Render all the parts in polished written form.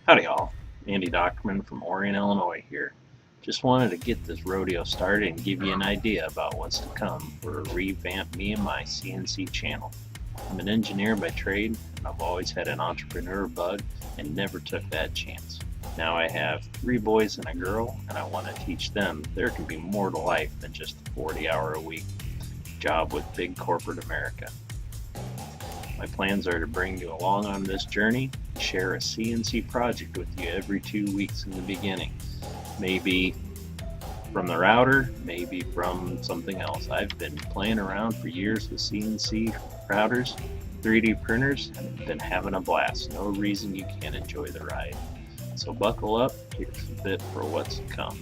Howdy all, Andy Dockerman from Orion, Illinois here. Just wanted to get this rodeo started and give you an idea about what's to come for a revamped Me and My CNC channel. I'm an engineer by trade and I've always had an entrepreneur bug and never took that chance. Now I have 3 boys and a girl and I want to teach them there can be more to life than just a 40-hour-a-week job with big corporate America. My plans are to bring you along on this journey and share a CNC project with you every 2 weeks in the beginning. Maybe from the router, maybe from something else. I've been playing around for years with CNC routers, 3D printers, and been having a blast. No reason you can't enjoy the ride. So buckle up, here's a bit for what's to come.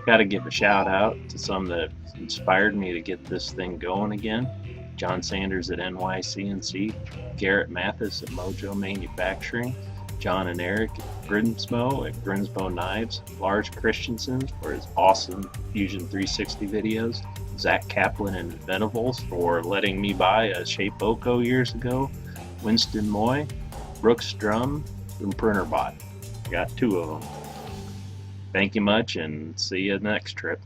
Got to give a shout out to some that inspired me to get this thing going again. John Sanders at MeandMyCNC, Garrett Mathis at Mojo Manufacturing, John and Eric at Grinsmo Knives, Lars Christensen for his awesome Fusion 360 videos, Zach Kaplan and Inventables for letting me buy a Shape Oko years ago, Winston Moy, Brooks Drum, and Printerbot. Got 2 of them. Thank you much and see you next trip.